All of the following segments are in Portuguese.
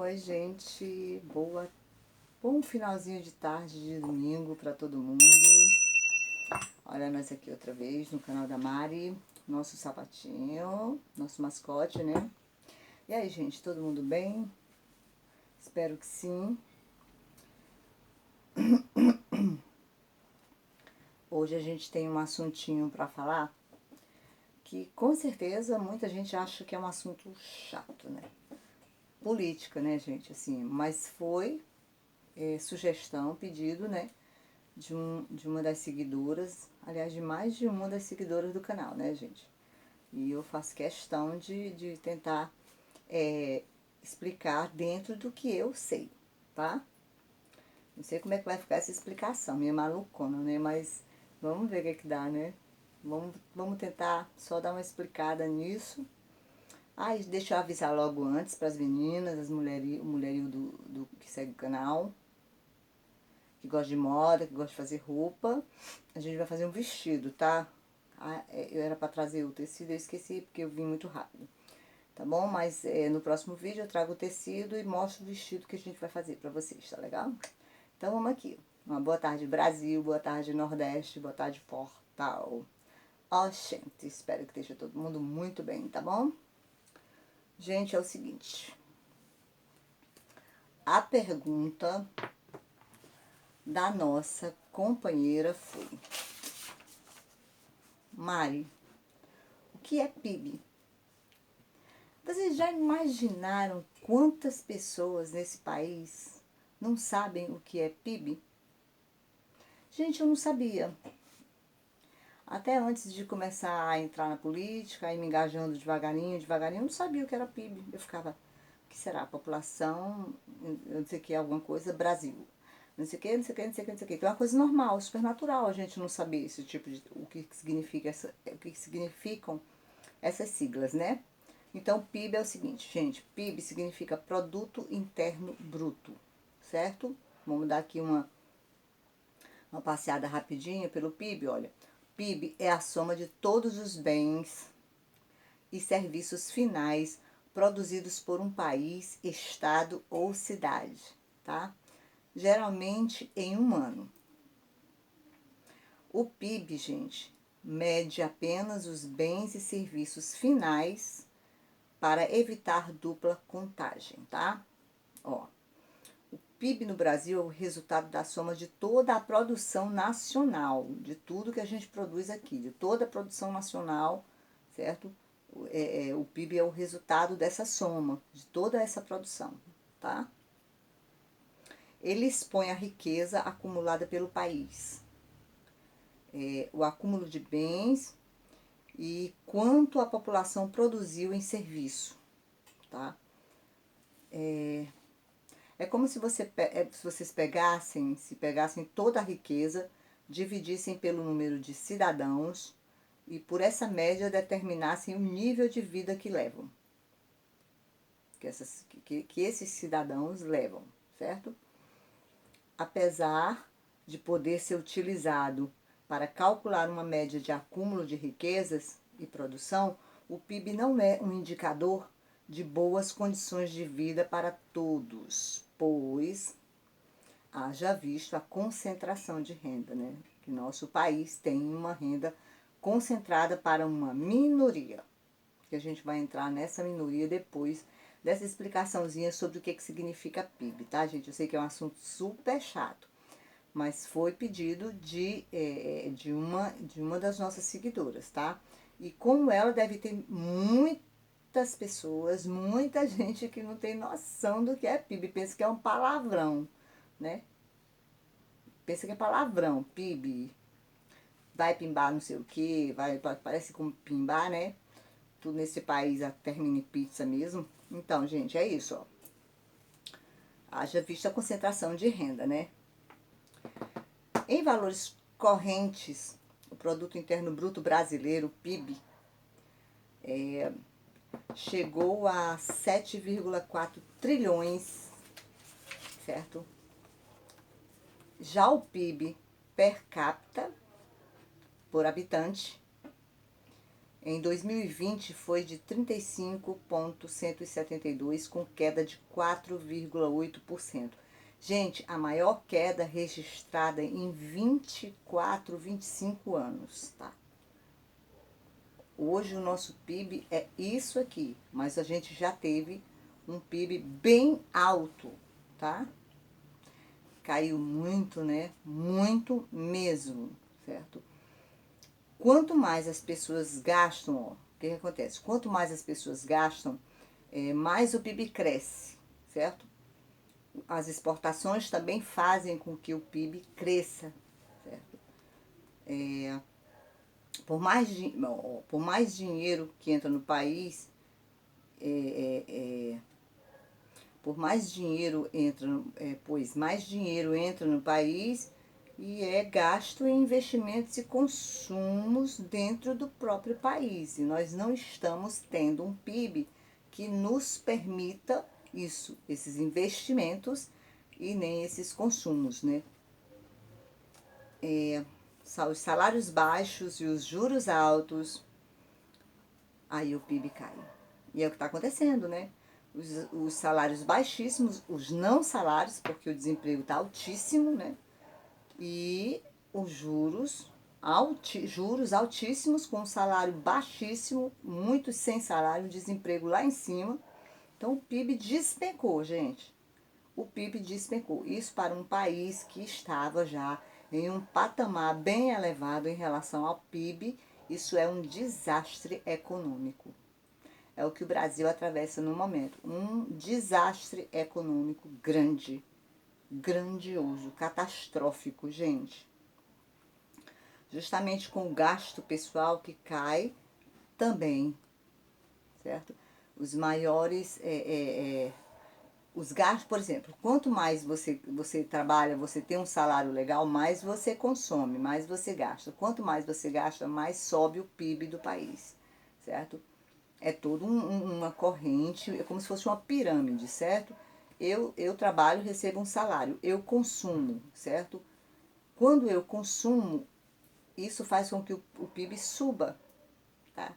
Oi, gente, bom finalzinho de tarde de domingo para todo mundo. Olha nós aqui outra vez no canal da Mari, nosso sapatinho, nosso mascote, né? E aí, gente, todo mundo bem? Espero que sim. Hoje a gente tem um assuntinho para falar que com certeza muita gente acha que é um assunto chato, né? Política, né, gente, assim, mas foi sugestão, pedido, né, de uma das seguidoras, aliás, de mais de uma das seguidoras do canal, né, gente? E eu faço questão de tentar explicar dentro do que eu sei, tá? Não sei como é que vai ficar essa explicação, minha malucona, né? Mas vamos ver o que é que dá, né? Vamos tentar só dar uma explicada nisso. Ah, e deixa eu avisar logo antes para as meninas, o mulherio do que segue o canal, que gosta de moda, que gosta de fazer roupa. A gente vai fazer um vestido, tá? Eu era para trazer o tecido, eu esqueci porque eu vim muito rápido, tá bom? Mas no próximo vídeo eu trago o tecido e mostro o vestido que a gente vai fazer pra vocês, tá legal? Então vamos aqui. Uma boa tarde Brasil, boa tarde Nordeste, boa tarde Portal. Ó, gente, espero que esteja todo mundo muito bem, tá bom? Gente, é o seguinte. A pergunta da nossa companheira foi: Mari, o que é PIB? Vocês já imaginaram quantas pessoas nesse país não sabem o que é PIB? Gente, eu não sabia. Até antes de começar a entrar na política, aí me engajando devagarinho, eu não sabia o que era PIB. Eu ficava, o que será? População, eu não sei o que, alguma coisa, Brasil. Não sei o que, não sei o que, não sei o que, não sei o que. Então é uma coisa normal, super natural a gente não saber esse tipo de, o que significa o que significam essas siglas, né? Então, PIB é o seguinte, gente, PIB significa Produto Interno Bruto, certo? Vamos dar aqui uma passeada rapidinha pelo PIB, olha. PIB é a soma de todos os bens e serviços finais produzidos por um país, estado ou cidade, tá? Geralmente em um ano. O PIB, gente, mede apenas os bens e serviços finais para evitar dupla contagem, tá? Ó, o PIB no Brasil é o resultado da soma de toda a produção nacional, de tudo que a gente produz aqui, de toda a produção nacional, certo? O PIB é o resultado dessa soma, de toda essa produção, tá? Ele expõe a riqueza acumulada pelo país, o acúmulo de bens e quanto a população produziu em serviço, tá? É como se se vocês pegassem toda a riqueza, dividissem pelo número de cidadãos e por essa média determinassem o nível de vida que levam. Que esses cidadãos levam, certo? Apesar de poder ser utilizado para calcular uma média de acúmulo de riquezas e produção, o PIB não é um indicador de boas condições de vida para todos, pois haja visto a concentração de renda, né? Que nosso país tem uma renda concentrada para uma minoria, que a gente vai entrar nessa minoria depois dessa explicaçãozinha sobre o que significa PIB, tá, gente? Eu sei que é um assunto super chato, mas foi pedido de uma das nossas seguidoras, tá? E como ela deve ter muitas pessoas, muita gente que não tem noção do que é PIB, pensa que é um palavrão, né? Pensa que é palavrão, PIB, vai pimbar não sei o que, parece como pimbar, né? Tudo nesse país termina em pizza mesmo. Então, gente, é isso, ó. Haja vista a concentração de renda, né? Em valores correntes, o Produto Interno Bruto Brasileiro, o PIB, chegou a 7,4 trilhões, certo? Já o PIB per capita, por habitante, Em 2020 foi de 35,172, com queda de 4,8%. Gente, a maior queda registrada em 24, 25 anos, tá? Hoje o nosso PIB é isso aqui, mas a gente já teve um PIB bem alto, tá? Caiu muito, né? Muito mesmo, certo? Quanto mais as pessoas gastam, ó, o que acontece? Quanto mais as pessoas gastam, mais o PIB cresce, certo? As exportações também fazem com que o PIB cresça, certo? Por mais dinheiro que entra no país, é, é, é, por mais dinheiro entra, pois mais dinheiro entra no país e é gasto em investimentos e consumos dentro do próprio país. E nós não estamos tendo um PIB que nos permita isso, esses investimentos e nem esses consumos, né? Os salários baixos e os juros altos, aí o PIB cai. E é o que está acontecendo, né? Os salários baixíssimos, os não salários, porque o desemprego está altíssimo, né? E os juros altíssimos, com salário baixíssimo, muitos sem salário, desemprego lá em cima. Então o PIB despencou, gente. O PIB despencou. Isso para um país que estava já em um patamar bem elevado em relação ao PIB, isso é um desastre econômico. É o que o Brasil atravessa no momento. Um desastre econômico grande, grandioso, catastrófico, gente. Justamente com o gasto pessoal que cai também, certo? Os maiores, os gastos, por exemplo, quanto mais você trabalha, você tem um salário legal, mais você consome, mais você gasta. Quanto mais você gasta, mais sobe o PIB do país, certo? É toda uma corrente, é como se fosse uma pirâmide, certo? Eu trabalho, recebo um salário, eu consumo, certo? Quando eu consumo, isso faz com que o PIB suba, tá?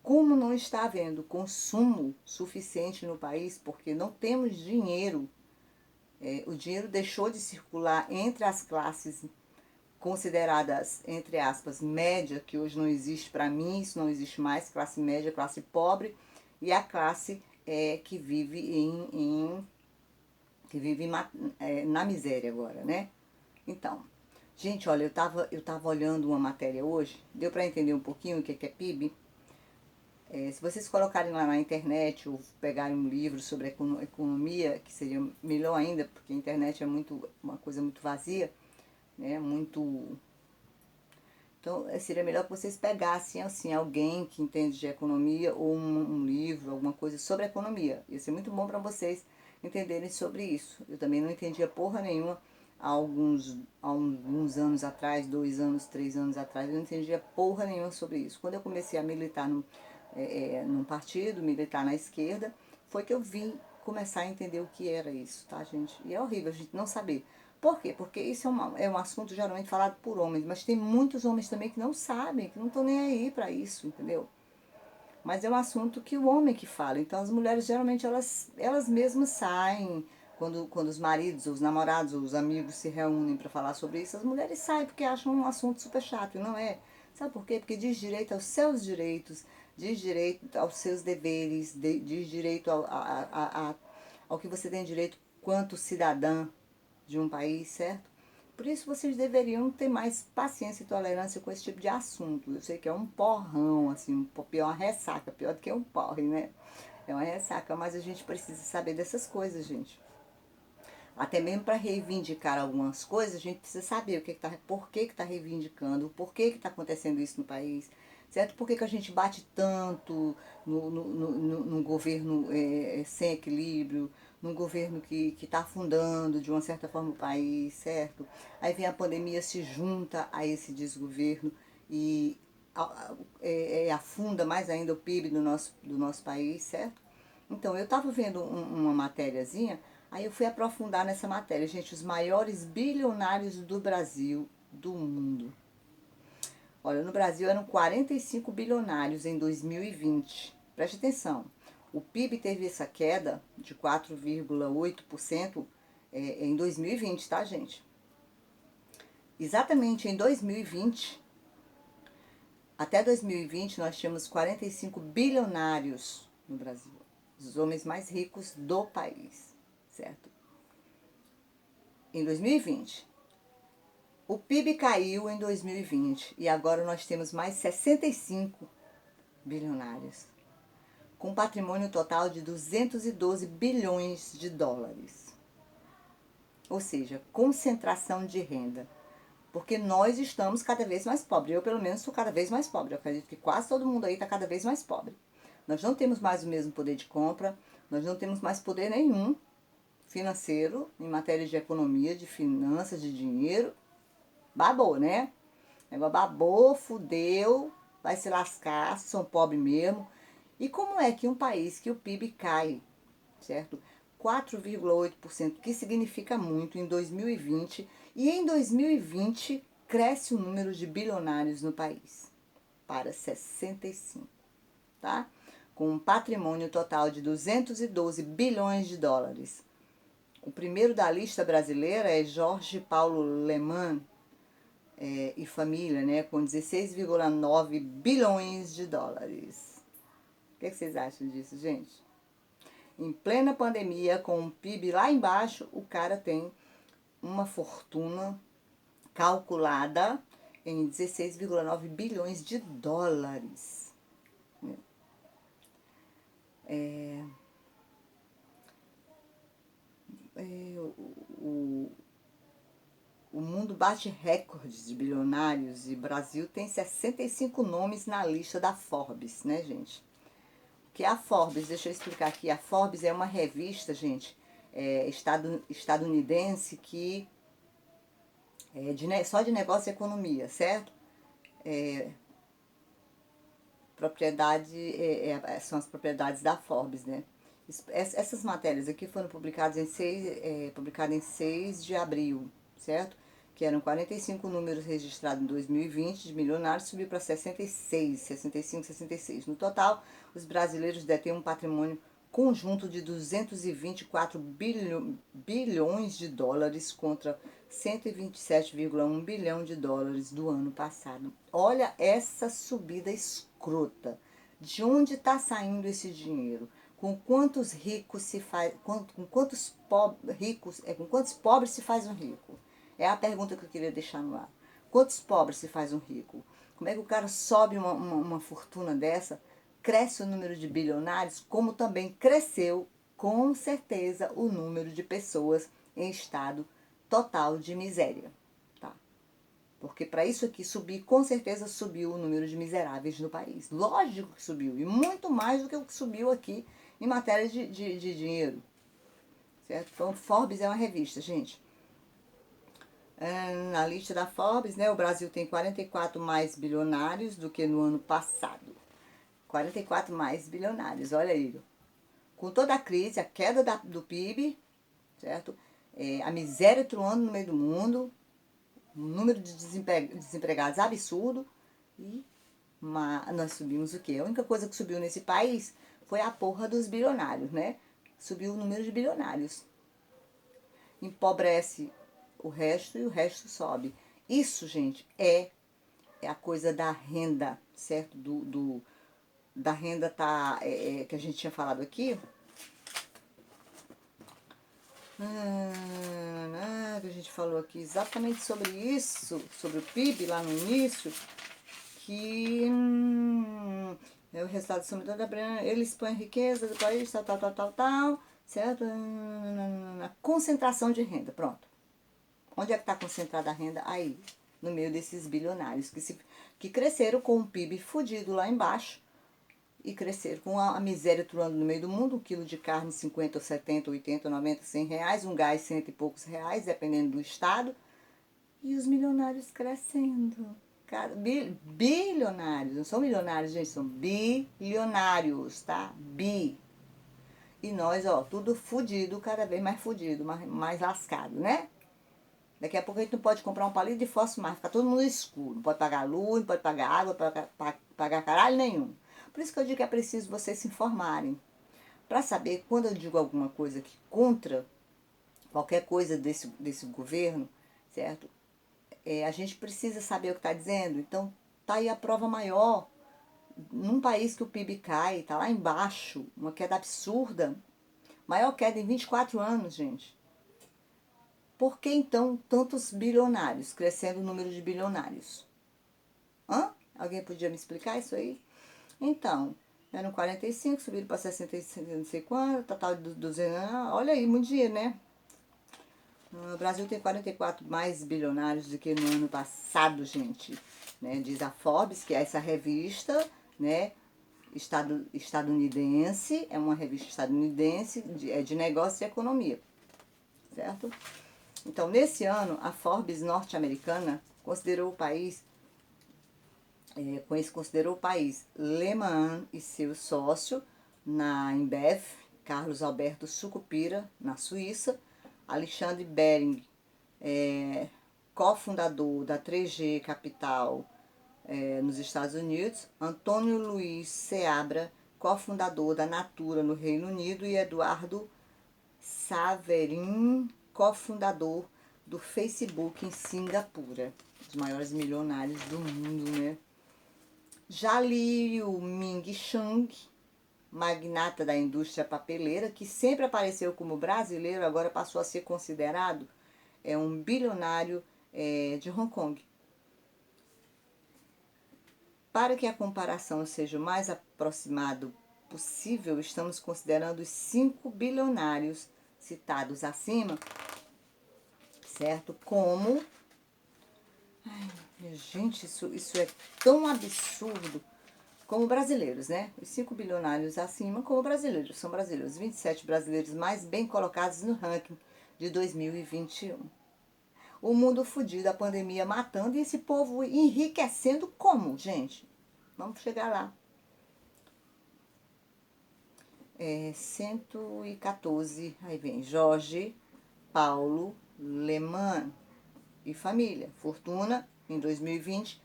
Como não está havendo consumo suficiente no país, porque não temos dinheiro, o dinheiro deixou de circular entre as classes consideradas, entre aspas, média, que hoje não existe para mim, isso não existe mais, classe média, classe pobre, e a classe que vive na miséria agora, né? Então, gente, olha, eu tava olhando uma matéria hoje, deu para entender um pouquinho o que é PIB? Se vocês colocarem lá na internet ou pegarem um livro sobre economia, que seria melhor ainda, porque a internet é uma coisa muito vazia, né? Muito. Então, seria melhor que vocês pegassem assim alguém que entende de economia ou um livro, alguma coisa sobre economia. Ia ser muito bom para vocês entenderem sobre isso. Eu também não entendia porra nenhuma há alguns anos atrás, 2 anos, 3 anos atrás, eu não entendia porra nenhuma sobre isso. Quando eu comecei a militar num partido, militar na esquerda, foi que eu vim começar a entender o que era isso, tá, gente? E é horrível a gente não saber. Por quê? Porque isso é um assunto geralmente falado por homens, mas tem muitos homens também que não sabem, que não estão nem aí para isso, entendeu? Mas é um assunto que o homem que fala. Então as mulheres geralmente elas mesmas saem, quando os maridos, os namorados, os amigos se reúnem para falar sobre isso, as mulheres saem porque acham um assunto super chato, e não é. Sabe por quê? Porque diz direito aos seus direitos, diz direito aos seus deveres, diz direito ao que você tem direito quanto cidadã de um país, certo? Por isso vocês deveriam ter mais paciência e tolerância com esse tipo de assunto. Eu sei que é um porrão, assim, pior uma ressaca, pior do que um porre, né? É uma ressaca, mas a gente precisa saber dessas coisas, gente. Até mesmo para reivindicar algumas coisas, a gente precisa saber por que está reivindicando, por que está acontecendo isso no país, certo? Por que a gente bate tanto no governo sem equilíbrio, num governo que está afundando de uma certa forma o país, certo? Aí vem a pandemia, se junta a esse desgoverno e afunda mais ainda o PIB do nosso país, certo? Então, eu estava vendo uma matériazinha, aí eu fui aprofundar nessa matéria. Gente, os maiores bilionários do Brasil, do mundo. Olha, no Brasil eram 45 bilionários em 2020. Preste atenção. O PIB teve essa queda de 4,8% em 2020, tá, gente? Exatamente em 2020, até 2020 nós tínhamos 45 bilionários no Brasil. Os homens mais ricos do país, certo? Em 2020. O PIB caiu em 2020 e agora nós temos mais 65 bilionários, com patrimônio total de 212 bilhões de dólares. Ou seja, concentração de renda. Porque nós estamos cada vez mais pobres. Eu, pelo menos, sou cada vez mais pobre. Eu acredito que quase todo mundo aí está cada vez mais pobre. Nós não temos mais o mesmo poder de compra, nós não temos mais poder nenhum financeiro em matéria de economia, de finanças, de dinheiro. Babou, né? Negócio babou, fudeu, vai se lascar, são pobres mesmo. E como é que um país que o PIB cai, certo? 4,8%, que significa muito em 2020, e em 2020 cresce o número de bilionários no país para 65, tá? Com um patrimônio total de 212 bilhões de dólares. O primeiro da lista brasileira é Jorge Paulo Lemann e família, né, com 16,9 bilhões de dólares. O que vocês acham disso, gente? Em plena pandemia, com o PIB lá embaixo, o cara tem uma fortuna calculada em 16,9 bilhões de dólares. O mundo bate recordes de bilionários e o Brasil tem 65 nomes na lista da Forbes, né, gente? Que é a Forbes, deixa eu explicar aqui. A Forbes é uma revista, gente, estadunidense que só de negócio e economia, certo? São as propriedades da Forbes, né? Essas matérias aqui foram publicadas publicadas em 6 de abril, certo? Que eram 45 números registrados em 2020 de milionários, subiu para 66, 65, 66. No total, os brasileiros detêm um patrimônio conjunto de 224 bilhões de dólares contra 127,1 bilhão de dólares do ano passado. Olha essa subida escrota. De onde está saindo esse dinheiro? Com quantos ricos se faz, com quantos pobres se faz um rico? É a pergunta que eu queria deixar no ar. Quantos pobres se faz um rico? Como é que o cara sobe uma fortuna dessa? Cresce o número de bilionários, como também cresceu, com certeza, o número de pessoas em estado total de miséria. Tá? Porque para isso aqui subir, com certeza subiu o número de miseráveis no país. Lógico que subiu, e muito mais do que o que subiu aqui em matéria de dinheiro. Certo? Então, Forbes é uma revista, gente. Na lista da Forbes, né, o Brasil tem 44 mais bilionários do que no ano passado. 44 mais bilionários, olha aí. Com toda a crise, a queda do PIB, certo? A miséria troando no meio do mundo, um número de desempregados absurdo, e nós subimos o quê? A única coisa que subiu nesse país foi a porra dos bilionários, né? Subiu o número de bilionários. Empobrece o resto e o resto sobe. Isso, gente, é a coisa da renda, certo? Da renda que a gente tinha falado aqui. Que a gente falou aqui exatamente sobre isso, sobre o PIB lá no início, que é o resultado da soma da branca, ele expõe a riqueza do país, tal, certo? Na concentração de renda, pronto. Onde é que está concentrada a renda? Aí, no meio desses bilionários que cresceram com o PIB fudido lá embaixo e cresceram com a miséria troando no meio do mundo, um quilo de carne 50, 70, 80, 90, 100 reais, um gás 100 e poucos reais, dependendo do estado, e os milionários crescendo. Cara, bilionários, não são milionários, gente, são bilionários, tá? E nós, ó, tudo fudido, cada vez mais fudido, mais lascado, né? Daqui a pouco a gente não pode comprar um palito de fósforo mais, fica todo mundo escuro. Não pode pagar luz, não pode pagar água, não pode pagar caralho nenhum. Por isso que eu digo que é preciso vocês se informarem. Para saber, quando eu digo alguma coisa que contra qualquer coisa desse governo, certo? A gente precisa saber o que está dizendo. Então, tá aí a prova maior. Num país que o PIB cai, tá lá embaixo, uma queda absurda, maior queda em 24 anos, gente. Por que então tantos bilionários, crescendo o número de bilionários? Hã? Alguém podia me explicar isso aí? Então, eram 45, subiram para 65, não sei quanto, total de 200, olha aí, muito dinheiro, né? O Brasil tem 44 mais bilionários do que no ano passado, gente. Né? Diz a Forbes, que é essa revista, né? Estadunidense, é uma revista estadunidense de negócios e economia, certo? Então, nesse ano, a Forbes norte-americana considerou o país, considerou o país Lehman e seu sócio na Embev, Carlos Alberto Sucupira, na Suíça, Alexandre Bering, cofundador da 3G Capital nos Estados Unidos, Antônio Luiz Seabra, cofundador da Natura no Reino Unido, e Eduardo Saverin, cofundador do Facebook em Singapura, os maiores milionários do mundo, né? Já Liu Ming Chang, magnata da indústria papeleira, que sempre apareceu como brasileiro, agora passou a ser considerado um bilionário de Hong Kong. Para que a comparação seja o mais aproximado possível, estamos considerando os 5 bilionários citados acima, certo? Como... Ai, gente, isso é tão absurdo. Como brasileiros, né? Os 5 bilionários acima como brasileiros. São brasileiros. 27 brasileiros mais bem colocados no ranking de 2021. O mundo fudido, a pandemia matando e esse povo enriquecendo como, gente? Vamos chegar lá. 114, aí vem Jorge, Paulo, Leman e família. Fortuna, em 2020,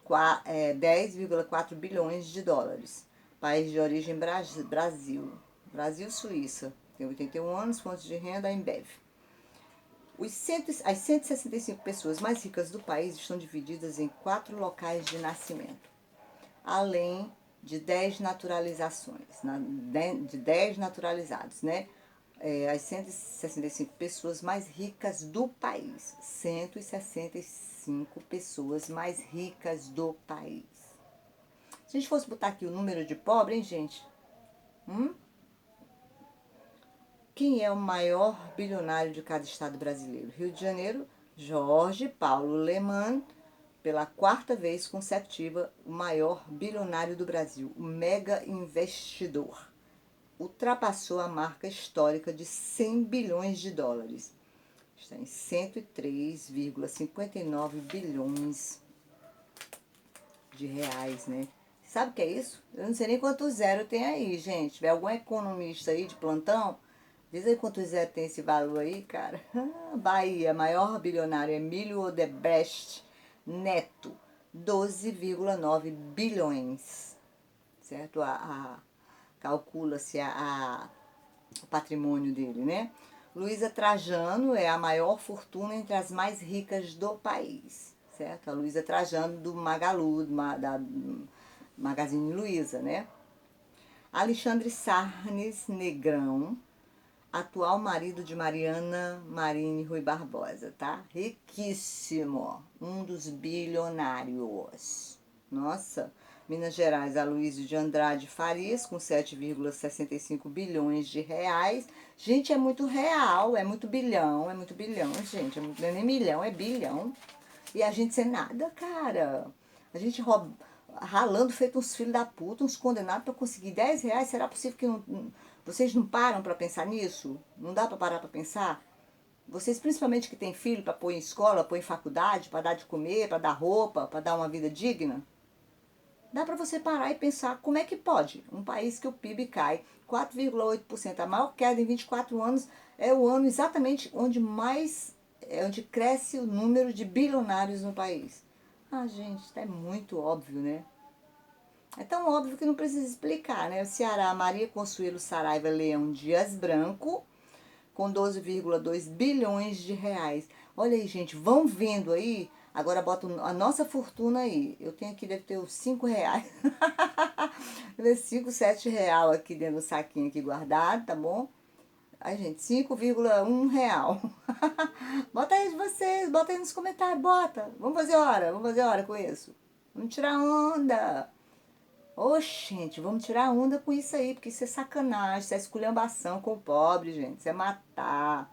10,4 bilhões de dólares. País de origem Brasil. Brasil-Suíça. Tem 81 anos, fontes de renda, Embev. As 165 pessoas mais ricas do país estão divididas em 4 locais de nascimento, além de 10 naturalizações, de 10 naturalizados, né? As 165 pessoas mais ricas do país. 165 pessoas mais ricas do país. Se a gente fosse botar aqui o número de pobres, hein, gente? Quem é o maior bilionário de cada estado brasileiro? Rio de Janeiro, Jorge Paulo Leman, pela 4ª vez consecutiva, o maior bilionário do Brasil, o mega investidor. Ultrapassou a marca histórica de 100 bilhões de dólares. Está em 103,59 bilhões de reais, né? Sabe o que é isso? Eu não sei nem quanto zero tem aí, gente. Se tiver algum economista aí de plantão, diz aí quanto zero tem esse valor aí, cara. Bahia, maior bilionário, Emílio Odebrecht Neto, 12,9 bilhões. Certo? Calcula-se o patrimônio dele, né? Luísa Trajano é a maior fortuna entre as mais ricas do país, certo? A Luísa Trajano do Magalu, da Magazine Luiza, né? Alexandre Sarnes Negrão, atual marido de Mariana Marine Rui Barbosa, tá? Riquíssimo, um dos bilionários. Nossa, Minas Gerais, Aloysio de Andrade Farias, com 7,65 bilhões de reais. Gente, é muito real, é muito bilhão, gente. Não é nem milhão, é bilhão. E a gente sem nada, cara. A gente ralando, feito uns filhos da puta, uns condenados para conseguir 10 reais. Será possível que vocês não param para pensar nisso? Não dá para parar para pensar? Vocês, principalmente que têm filho para pôr em escola, pôr em faculdade, para dar de comer, para dar roupa, para dar uma vida digna? Dá para você parar e pensar como é que pode um país que o PIB cai 4,8%, a maior queda em 24 anos, é o ano exatamente onde mais é onde cresce o número de bilionários no país. Ah, gente, é muito óbvio, né? É tão óbvio que não precisa explicar, né? O Ceará, Maria Consuelo Saraiva Leão Dias Branco, com 12,2 bilhões de reais. Olha aí, gente, vão vendo aí. Agora bota a nossa fortuna aí. Eu tenho aqui, deve ter uns 5 reais. Deve ter 5, 7 real aqui dentro do saquinho aqui guardado, tá bom? Ai, gente, 5,1 real. Bota aí de vocês, bota aí nos comentários, bota. Vamos fazer hora com isso. Vamos tirar onda. Ô, gente, vamos tirar onda com isso aí, porque isso é sacanagem, isso é esculhambação com o pobre, gente. Isso é matar.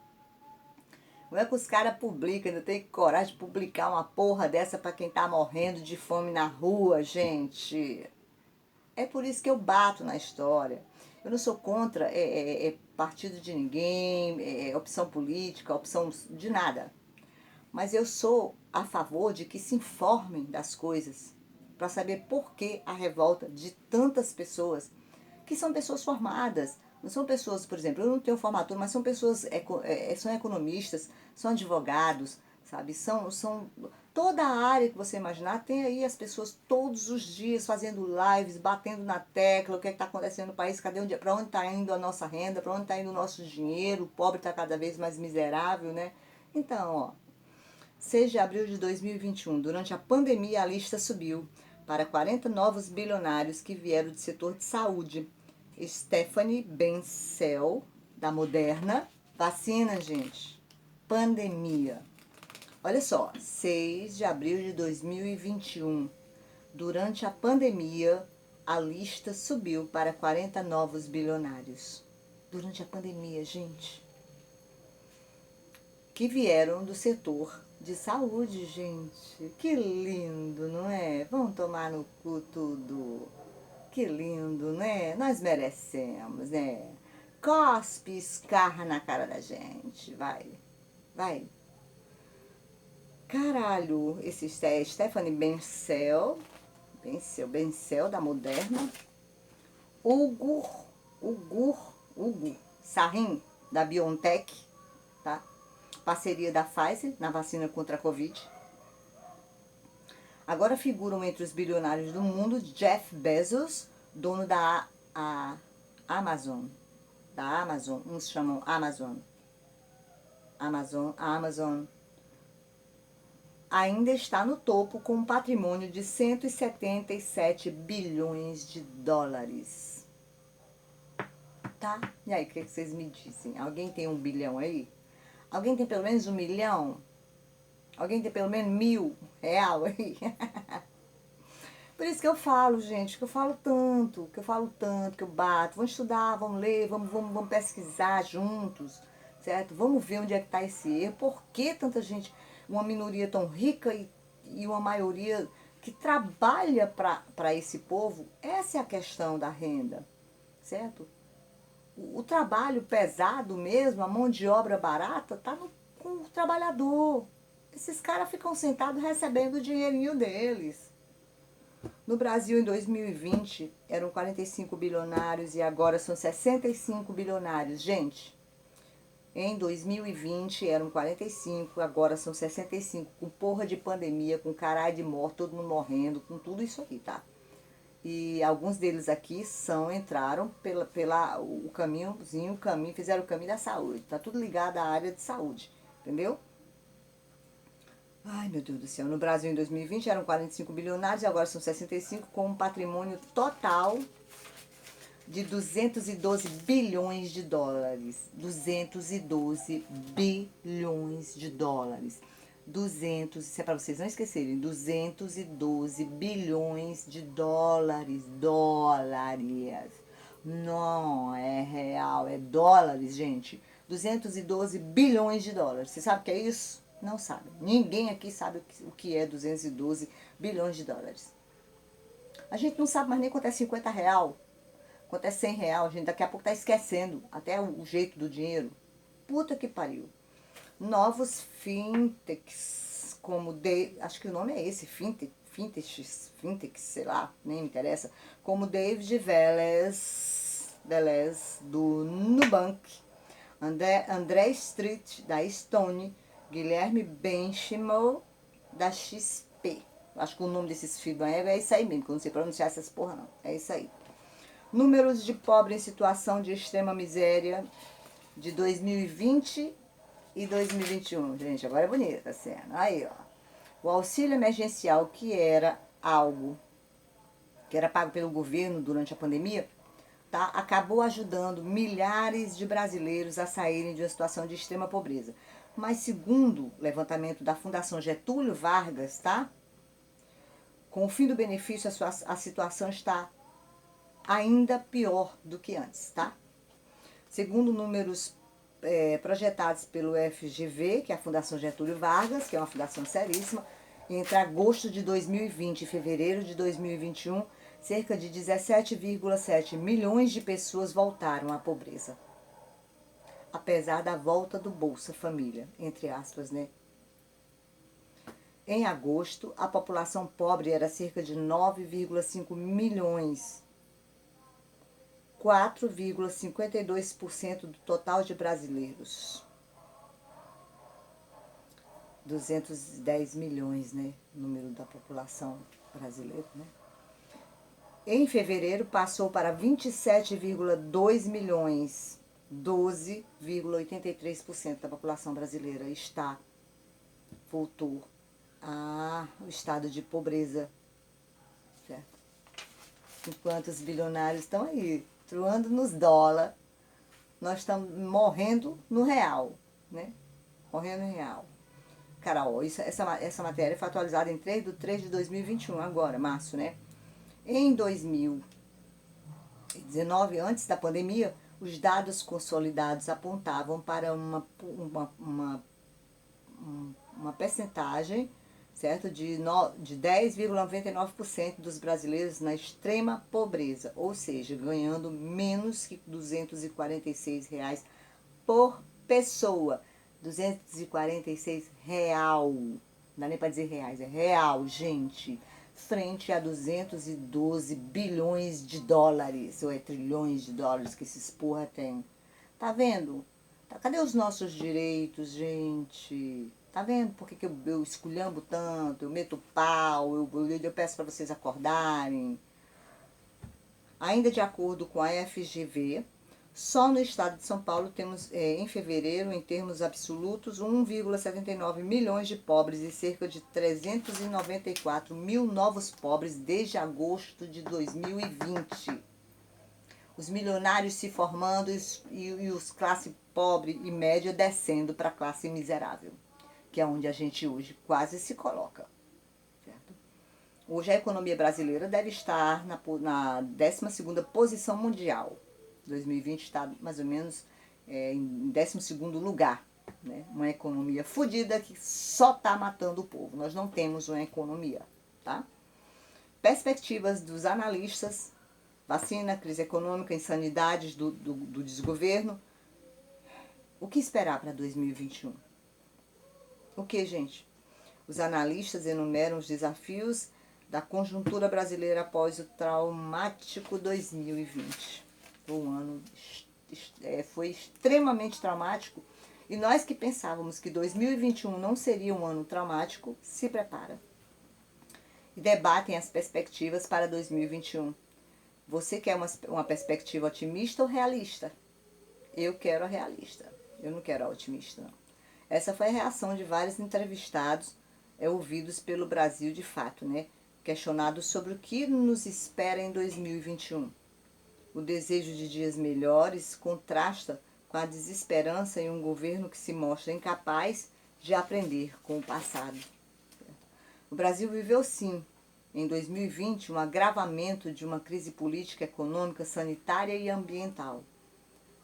Não é que os caras publicam, ainda tem coragem de publicar uma porra dessa pra quem tá morrendo de fome na rua, gente. É por isso que eu bato na história. Eu não sou contra partido de ninguém, opção política, opção de nada. Mas eu sou a favor de que se informem das coisas, para saber por que a revolta de tantas pessoas, que são pessoas formadas. Não são pessoas, por exemplo, eu não tenho formatura, mas são pessoas, são economistas, são advogados, sabe? São toda a área que você imaginar, tem aí as pessoas todos os dias fazendo lives, batendo na tecla, o que está acontecendo no país, cadê onde, para onde está indo a nossa renda, para onde está indo o nosso dinheiro, o pobre está cada vez mais miserável, né? Então, ó, 6 de abril de 2021, durante a pandemia, a lista subiu para 40 novos bilionários que vieram do setor de saúde. Stephanie Bencel, da Moderna. Vacina, gente. Pandemia. Olha só, 6 de abril de 2021, durante a pandemia, a lista subiu para 40 novos bilionários. Durante a pandemia, gente. Que vieram do setor de saúde, gente. Que lindo, não é? Vamos tomar no cu tudo. Que lindo, né? Nós merecemos, né? Cospe, escarra na cara da gente. Vai, vai. Caralho, esse é Stephanie Bencel da Moderna. Hugo Sarin, da BioNTech, tá? Parceria da Pfizer na vacina contra a Covid. Agora figuram entre os bilionários do mundo Jeff Bezos, dono da Amazon. Da Amazon, uns chamam Amazon. A Amazon ainda está no topo com um patrimônio de 177 bilhões de dólares. Tá? E aí, o que vocês me dizem? Alguém tem 1 bilhão aí? Alguém tem pelo menos 1 milhão? Alguém tem pelo menos R$ 1.000 aí? Por isso que eu falo, gente, que eu falo tanto, que eu bato. Vamos estudar, vamos ler, vamos pesquisar juntos, certo? Vamos ver onde é que está esse erro. Por que tanta gente, uma minoria tão rica e uma maioria que trabalha para esse povo? Essa é a questão da renda, certo? O trabalho pesado mesmo, a mão de obra barata, está com o trabalhador. Esses caras ficam sentados recebendo o dinheirinho deles. No Brasil, em 2020, eram 45 bilionários e agora são 65 bilionários. Gente, em 2020 eram 45, agora são 65, com porra de pandemia, com caralho de morte, todo mundo morrendo, com tudo isso aqui, tá? E alguns deles aqui entraram o caminho, fizeram o caminho da saúde. Tá tudo ligado à área de saúde, entendeu? Ai, meu Deus do céu. No Brasil, em 2020, eram 45 bilionários e agora são 65, com um patrimônio total de 212 bilhões de dólares. 212 bilhões de dólares. 200, isso é para vocês não esquecerem, 212 bilhões de dólares. Dólares. Não é real, é dólares, gente. 212 bilhões de dólares. Você sabe o que é isso? Não sabe. Ninguém aqui sabe o que é 212 bilhões de dólares. A gente não sabe mais nem quanto é 50 real, quanto é 100 real. A gente daqui a pouco tá esquecendo até o jeito do dinheiro. Puta que pariu. Novos fintechs, acho que o nome é esse, fintechs, sei lá, nem me interessa, como David Velez do Nubank, André Street da Stone, Guilherme Benchimol, da XP. Acho que o nome desses fios da égua é isso aí mesmo, que eu não sei pronunciar essas porra não. É isso aí. Números de pobre em situação de extrema miséria de 2020 e 2021. Gente, agora é bonita a cena. Aí, ó. O auxílio emergencial, que era algo que era pago pelo governo durante a pandemia, tá, acabou ajudando milhares de brasileiros a saírem de uma situação de extrema pobreza. Mas segundo o levantamento da Fundação Getúlio Vargas, tá? Com o fim do benefício, a situação está ainda pior do que antes, tá? Segundo números projetados pelo FGV, que é a Fundação Getúlio Vargas, que é uma fundação seríssima, entre agosto de 2020 e fevereiro de 2021, cerca de 17,7 milhões de pessoas voltaram à pobreza. Apesar da volta do Bolsa Família, entre aspas, né? Em agosto, a população pobre era cerca de 9,5 milhões, 4,52% do total de brasileiros. 210 milhões, né? O número da população brasileira, né? Em fevereiro, passou para 27,2 milhões, 12,83% da população brasileira voltou ao estado de pobreza, certo? Enquanto os bilionários estão aí, truando nos dólares, nós estamos morrendo no real, né? Morrendo no real. Cara, ó, essa matéria foi atualizada em 3/3/2021, agora, março, né? Em 2019, antes da pandemia, os dados consolidados apontavam para uma percentagem, certo, de 10,99% dos brasileiros na extrema pobreza, ou seja, ganhando menos que R$ 246 por pessoa. 246 real. Não dá nem para dizer reais, é real, gente. Frente a 212 bilhões de dólares, ou é trilhões de dólares que esses porra tem. Tá vendo? Cadê os nossos direitos, gente? Tá vendo por que eu esculhambo tanto, eu meto pau, eu peço para vocês acordarem? Ainda de acordo com a FGV, só no estado de São Paulo temos, em fevereiro, em termos absolutos, 1,79 milhões de pobres e cerca de 394 mil novos pobres desde agosto de 2020. Os milionários se formando e os classe pobre e média descendo para a classe miserável, que é onde a gente hoje quase se coloca. Certo? Hoje a economia brasileira deve estar na 12ª posição mundial. 2020 está mais ou menos em 12º lugar. Né? Uma economia fodida que só está matando o povo. Nós não temos uma economia. Tá? Perspectivas dos analistas: vacina, crise econômica, insanidades do desgoverno. O que esperar para 2021? O que, gente? Os analistas enumeram os desafios da conjuntura brasileira após o traumático 2020. O ano foi extremamente traumático e nós que pensávamos que 2021 não seria um ano traumático, se prepara. E debatem as perspectivas para 2021. Você quer uma perspectiva otimista ou realista? Eu quero a realista. Eu não quero a otimista, não. Essa foi a reação de vários entrevistados ouvidos pelo Brasil de Fato, né? Questionados sobre o que nos espera em 2021. O desejo de dias melhores contrasta com a desesperança em um governo que se mostra incapaz de aprender com o passado. O Brasil viveu, sim, em 2020, um agravamento de uma crise política, econômica, sanitária e ambiental.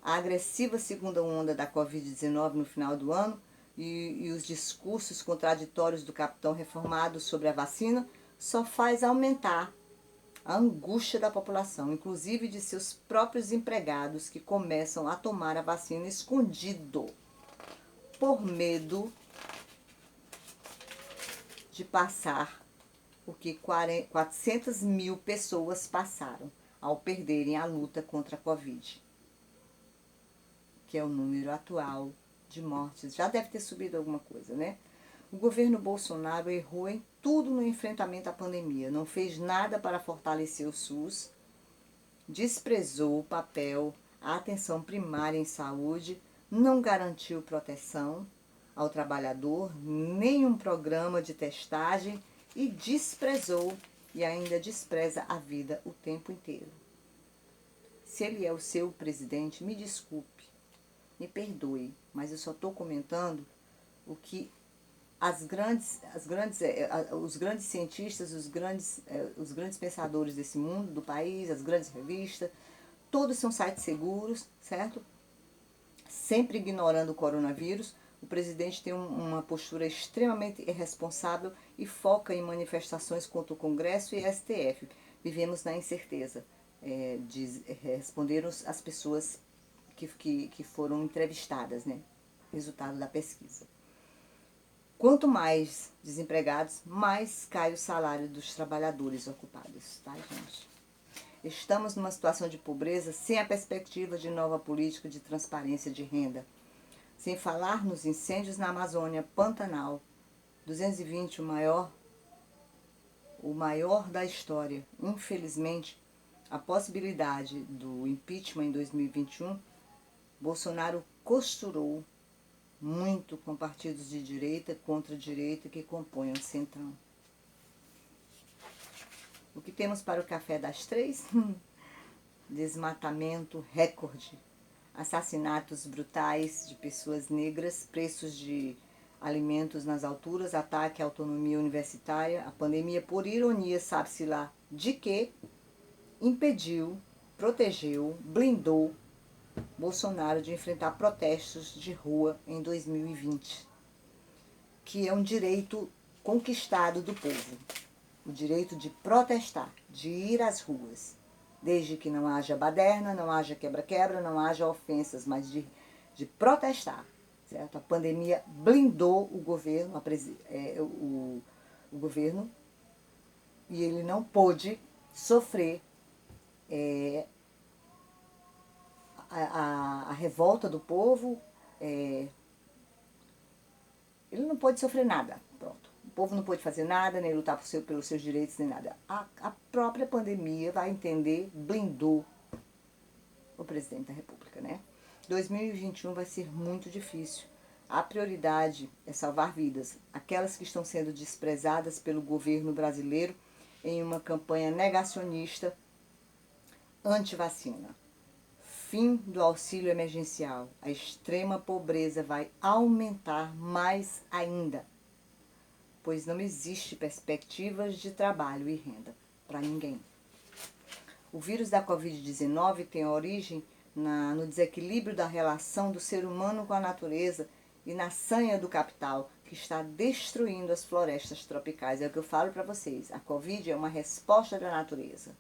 A agressiva segunda onda da Covid-19 no final do ano e os discursos contraditórios do capitão reformado sobre a vacina só faz aumentar a angústia da população, inclusive de seus próprios empregados que começam a tomar a vacina escondido por medo de passar o que 400 mil pessoas passaram ao perderem a luta contra a Covid, que é o número atual de mortes. Já deve ter subido alguma coisa, né? O governo Bolsonaro errou em tudo no enfrentamento à pandemia. Não fez nada para fortalecer o SUS, desprezou o papel, a atenção primária em saúde, não garantiu proteção ao trabalhador, nenhum programa de testagem e desprezou e ainda despreza a vida o tempo inteiro. Se ele é o seu presidente, me desculpe, me perdoe, mas eu só estou comentando o que os grandes cientistas, os grandes pensadores desse mundo, do país, as grandes revistas, todos são sites seguros, certo? Sempre ignorando o coronavírus. O presidente tem uma postura extremamente irresponsável e foca em manifestações contra o Congresso e STF. Vivemos na incerteza, responderam as pessoas que foram entrevistadas, né? Resultado da pesquisa. Quanto mais desempregados, mais cai o salário dos trabalhadores ocupados, tá, gente? Estamos numa situação de pobreza sem a perspectiva de nova política de transparência de renda. Sem falar nos incêndios na Amazônia, Pantanal, 220, o maior da história. Infelizmente, a possibilidade do impeachment em 2021, Bolsonaro costurou muito com partidos de direita contra direita que compõem o Centrão. O que temos para o café das 3? Desmatamento recorde, assassinatos brutais de pessoas negras, preços de alimentos nas alturas, ataque à autonomia universitária, a pandemia, por ironia, sabe-se lá de que, impediu, protegeu, blindou Bolsonaro de enfrentar protestos de rua em 2020, que é um direito conquistado do povo, o direito de protestar, de ir às ruas, desde que não haja baderna, não haja quebra-quebra, não haja ofensas, mas de protestar, certo? A pandemia blindou o governo, o governo, e ele não pôde sofrer a revolta do povo, ele não pôde sofrer nada, pronto. O povo não pôde fazer nada, nem lutar pelos seus direitos, nem nada. A própria pandemia, vai entender, blindou o presidente da República, né? 2021 vai ser muito difícil. A prioridade é salvar vidas, aquelas que estão sendo desprezadas pelo governo brasileiro em uma campanha negacionista anti-vacina. Fim do auxílio emergencial. A extrema pobreza vai aumentar mais ainda, pois não existe perspectivas de trabalho e renda para ninguém. O vírus da Covid-19 tem origem no desequilíbrio da relação do ser humano com a natureza e na sanha do capital, que está destruindo as florestas tropicais. É o que eu falo para vocês. A Covid é uma resposta da natureza.